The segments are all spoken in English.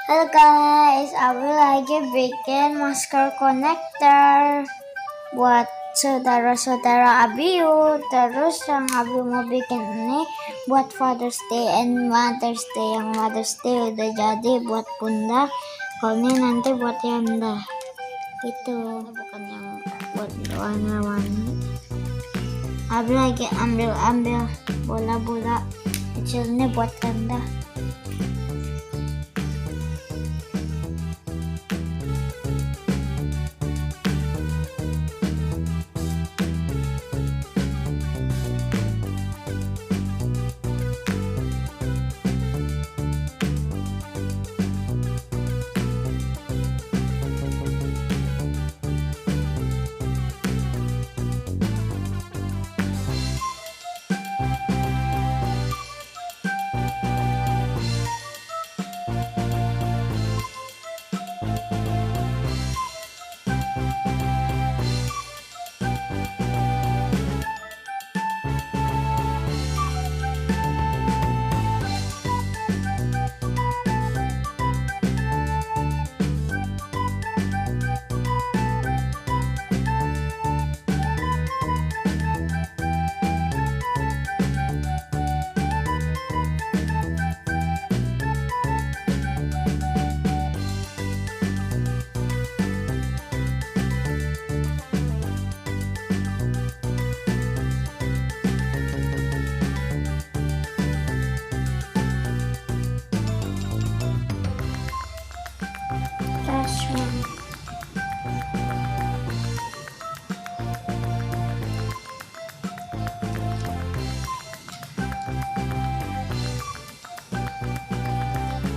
Hello guys, aku lagi bikin masker konektor buat saudara-saudara Abiu. Terus yang Abiu mau bikin ini buat Father's Day and Mother's Day. Yang Mother's Day udah jadi buat Bunda, kalau ini nanti buat Yanda. Gitu, bukan yang buat warna-warni. Abiu lagi ambil bola-bola kecil ini buat Yanda.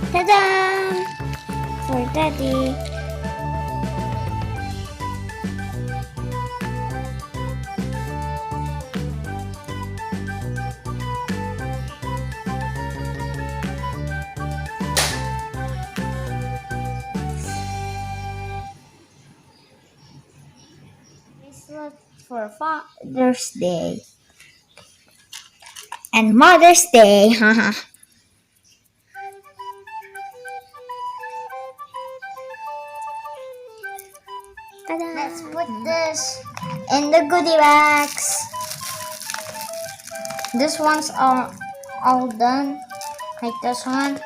Ta-da! For Daddy. Bracelet for Father's Day and Mother's Day. Haha. Let's put this in the goodie bags. This ones are all done, like this one,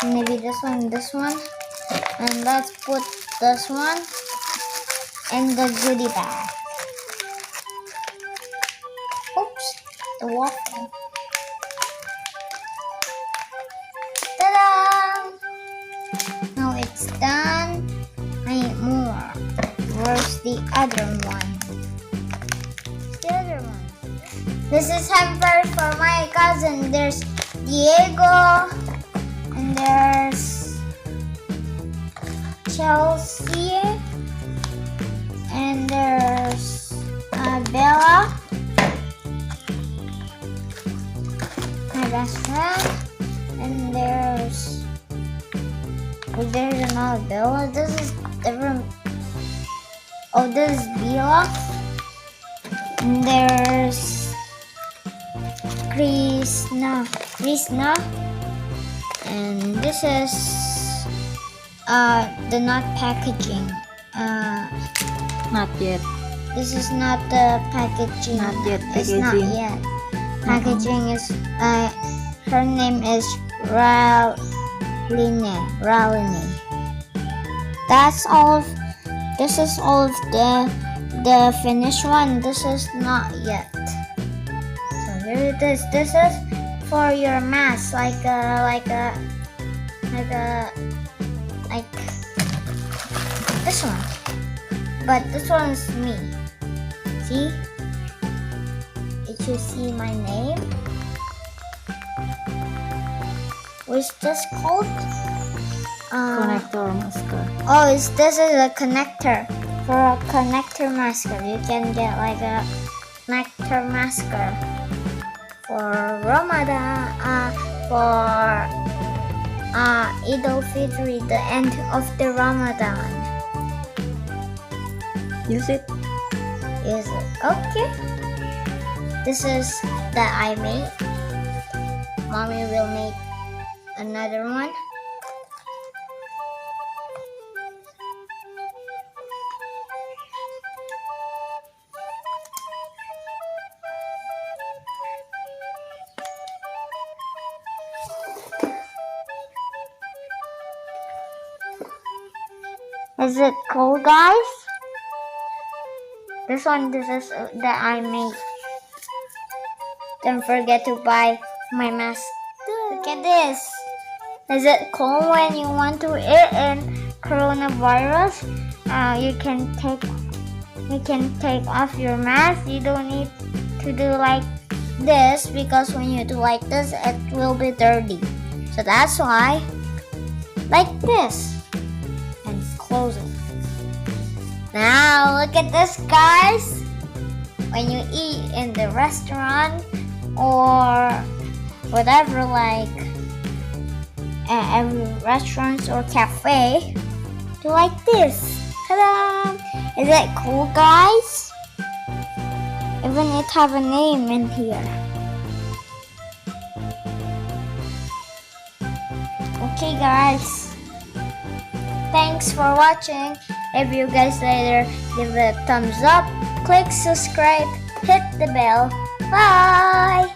maybe this one, and let's put this one in the goodie bag. Oops, the waffle. Ta-da! Now it's done. I need more. Where's the other one? The other one. This is hampers for my cousin. There's Diego and there's Chelsea and there's Bella, my best friend, and there's another Bella. This is different. Oh, this is Bella. And there's Krishna. And this is the not packaging. Not yet. This is not the packaging. Not yet It's not packaging. yet. Packaging is her name is Raline. That's all. This is all of the finished one. This is not yet. So here it is. This is for your mask, like this one. But this one is me. See? Did you see my name? What's this called? Connector masker. Oh, this is a connector. For a connector masker, you can get like a connector masker for Ramadan, for Eid al-Fitr, the end of the Ramadan. Use it. Is it okay? This is that I made. Mommy will make another one. Is it cool, guys? This is that I made. Don't forget to buy my mask. Look at this. Is it cool when you want to eat in coronavirus? You can take off your mask. You don't need to do like this because when you do like this, it will be dirty. So that's why, like this, and close it. Now look at this, guys. When you eat in the restaurant or whatever, like every restaurant or cafe, do like this. Ta-da! Is that cool, guys? Even it have a name in here. Okay, guys. Thanks for watching. If you guys later give it a thumbs up, click subscribe, hit the bell. Bye!